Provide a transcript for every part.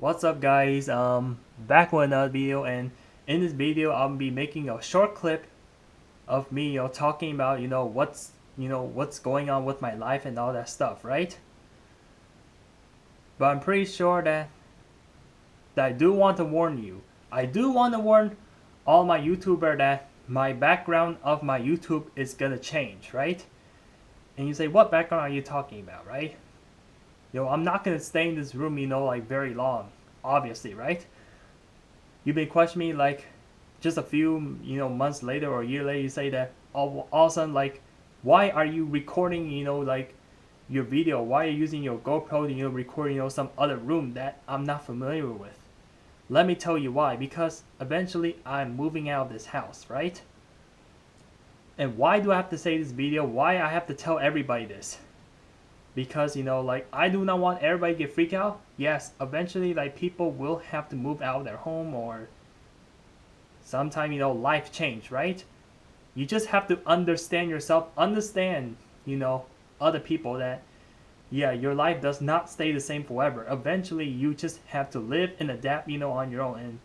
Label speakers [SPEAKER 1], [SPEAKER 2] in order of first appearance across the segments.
[SPEAKER 1] What's up guys, back with another video, and in this video I'll be making a short clip of me, talking about, what's going on with my life and all that stuff, right? But I'm pretty sure that I do want to warn you. I do want to warn all my YouTuber that my background of my YouTube is gonna change, right? And you say, what background are you talking about, right? I'm not gonna stay in this room, like very long, obviously, right? You've been questioning me like just a few, months later or a year later. You say that all of a sudden, like, why are you recording, like your video? Why are you using your GoPro to, record, some other room that I'm not familiar with? Let me tell you why. Because eventually I'm moving out of this house, right? And why do I have to say this video? Why I have to tell everybody this? Because like, I do not want everybody to get freaked out. Yes, eventually, like, people will have to move out of their home, or sometime, life change, right? You just have to understand yourself, understand, other people, that yeah, your life does not stay the same forever. Eventually you just have to live and adapt, on your own. And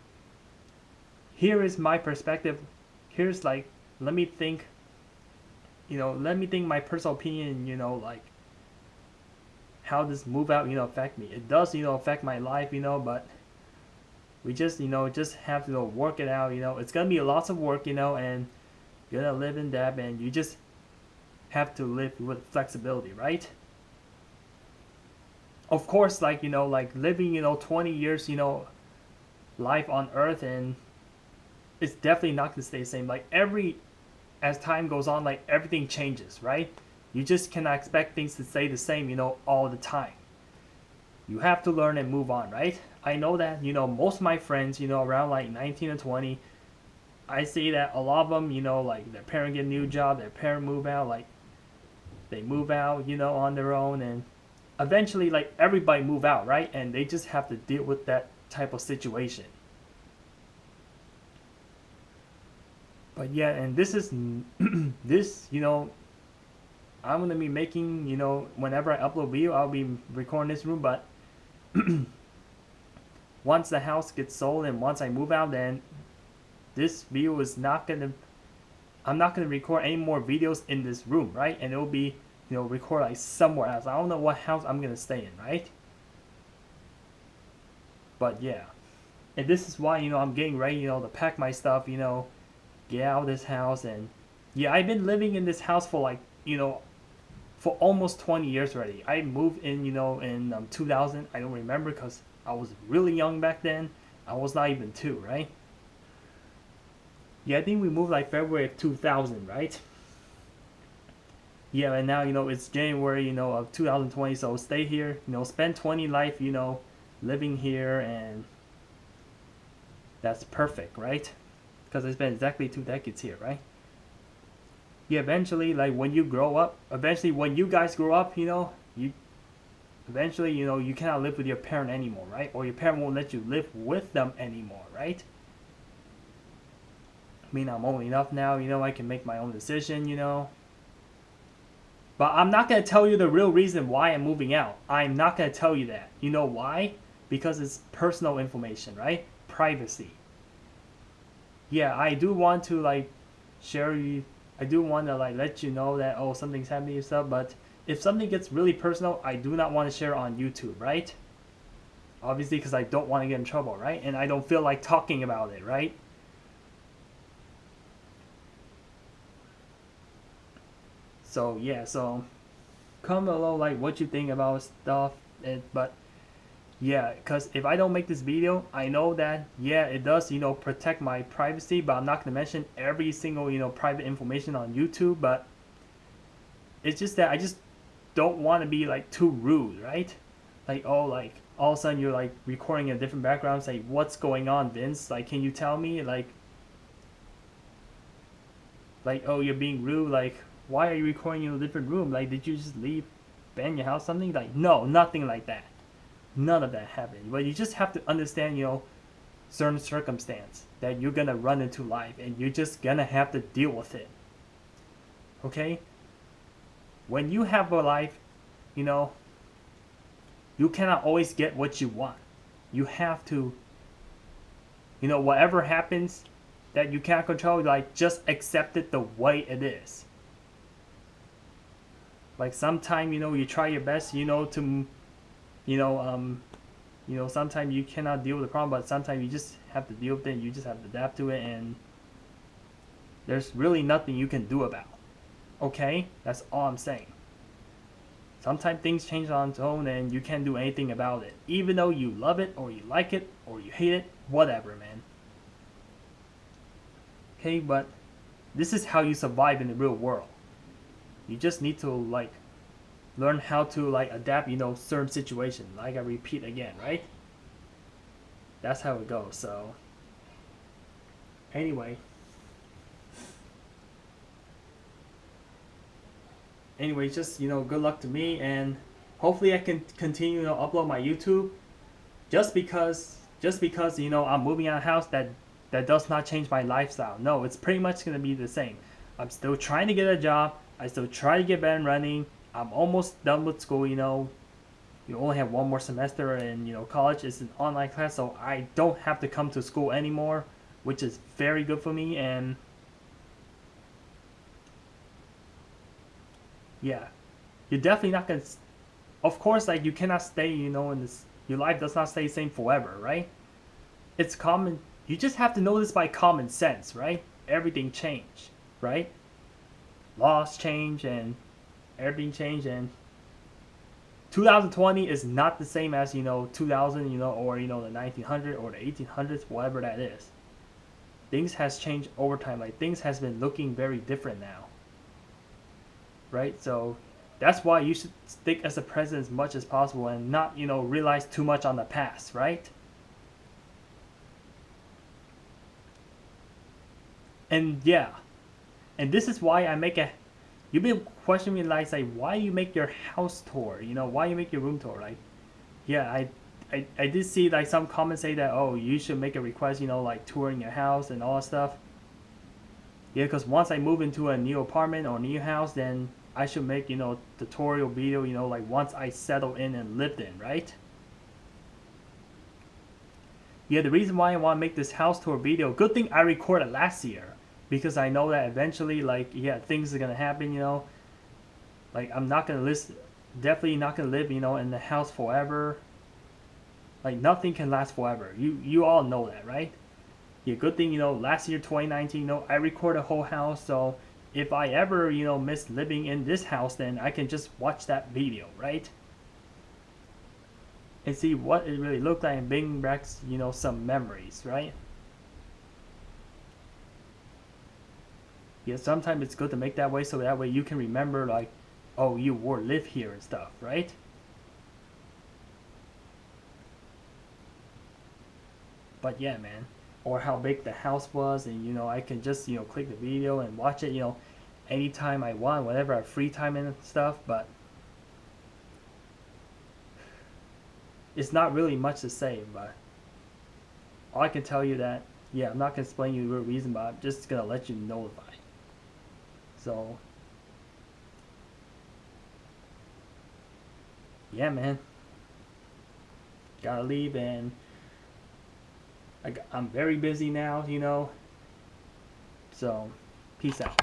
[SPEAKER 1] here is my perspective. Here's, like, let me think, my personal opinion, like, how this move out, affect me. It does, affect my life, but we just, just have to, work it out. It's gonna be lots of work, and you're gonna live in that, and you just have to live with flexibility, right? Of course, like, like living, 20 years, life on Earth, and it's definitely not gonna stay the same. Like, as time goes on, like, everything changes, right? You just cannot expect things to stay the same, all the time. You have to learn and move on, right? I know that, most of my friends, around like 19 and 20, I see that a lot of them, like, their parent get a new job, their parent move out, like, they move out, on their own, and eventually, like, everybody move out, right? And they just have to deal with that type of situation. But yeah, and this is, this, I'm gonna be making, whenever I upload video, I'll be recording this room. But once the house gets sold and once I move out, then this video is not gonna, I'm not gonna record any more videos in this room, right? And it will be, record like somewhere else. I don't know what house I'm gonna stay in, right? But yeah, and this is why, I'm getting ready, to pack my stuff, get out of this house. And yeah, I've been living in this house for, like, for almost 20 years already. I moved in, in 2000. I don't remember because I was really young back then. I was not even 2, right? Yeah, I think we moved like February of 2000, right? Yeah, and now, it's January, of 2020. So stay here, spend 20 life, living here, and that's perfect, right? Because it's been exactly 2 decades here, right? Yeah, eventually, like, when you grow up, eventually when you guys grow up, you eventually, you cannot live with your parent anymore, right? Or your parent won't let you live with them anymore, right? I mean, I'm old enough now, I can make my own decision, But I'm not going to tell you the real reason why I'm moving out. I'm not going to tell you that. You know why? Because it's personal information, right? Privacy. Yeah, I do want to, like, share you. I do want to, like, let you know that, oh, something's happening and stuff. But if something gets really personal, I do not want to share on YouTube, right? Obviously, because I don't want to get in trouble, right? And I don't feel like talking about it, right? So yeah, so comment below, like, what you think about stuff. But yeah, because if I don't make this video, I know that, yeah, it does, protect my privacy. But I'm not going to mention every single, private information on YouTube. But it's just that I just don't want to be, like, too rude, right? Like, oh, like, all of a sudden you're, like, recording in a different background. Say, what's going on, Vince? Like, can you tell me? Like, oh, you're being rude. Like, why are you recording in a different room? Like, did you just leave, ban your house, something? Like, no, nothing like that. None of that happened. But you just have to understand, certain circumstance that you're gonna run into life, and you're just gonna have to deal with it. Okay? When you have a life, you cannot always get what you want. You have to, whatever happens that you can't control, like just accept it the way it is. Like sometimes, you try your best, to, sometimes you cannot deal with the problem, but sometimes you just have to deal with it. You just have to adapt to it, and there's really nothing you can do about it. Okay? That's all I'm saying. Sometimes things change on its own and you can't do anything about it. Even though you love it or you like it or you hate it, whatever, man. Okay, but this is how you survive in the real world. You just need to like learn how to like adapt, certain situations. Like I repeat again, right? That's how it goes. So anyway, just good luck to me, and hopefully I can continue to upload my YouTube. Just because I'm moving out of house, that does not change my lifestyle. No, it's pretty much gonna be the same. I'm still trying to get a job. I still try to get better in running. I'm almost done with school. You only have one more semester, and college is an online class, so I don't have to come to school anymore, which is very good for me. And yeah, you're definitely not gonna. Of course, like you cannot stay, in this. Your life does not stay the same forever, right? It's common. You just have to know this by common sense, right? Everything changed, right? Laws change and everything changed, and 2020 is not the same as 2000, or the 1900 or the 1800s, whatever that is. Things has changed over time. Like things has been looking very different now, right? So that's why you should stick as a present as much as possible and not realize too much on the past, right? And yeah, and this is why I make a. You've been questioning me like, say, why you make your house tour? Why you make your room tour? Like, yeah, I did see like some comments say that, oh, you should make a request, like touring your house and all that stuff. Yeah, because once I move into a new apartment or new house, then I should make tutorial video, like once I settle in and lived in, right? Yeah, the reason why I want to make this house tour video, good thing I recorded last year, because I know that eventually, like, yeah, things are gonna happen, like I'm not gonna definitely not gonna live, in the house forever. Like nothing can last forever. You all know that, right? Yeah, good thing, last year 2019, I recorded a whole house, so if I ever, miss living in this house, then I can just watch that video, right? And see what it really looked like and bring back, some memories, right? Yeah, sometimes it's good to make that way, so that way you can remember, like, oh, you were live here and stuff, right? But yeah, man. Or how big the house was, and I can just click the video and watch it anytime I want, whenever I have free time and stuff. But it's not really much to say. But all I can tell you that, yeah, I'm not gonna explain you the real reason, but I'm just gonna let you know about it. So yeah, man, gotta leave, and I'm very busy now, so peace out.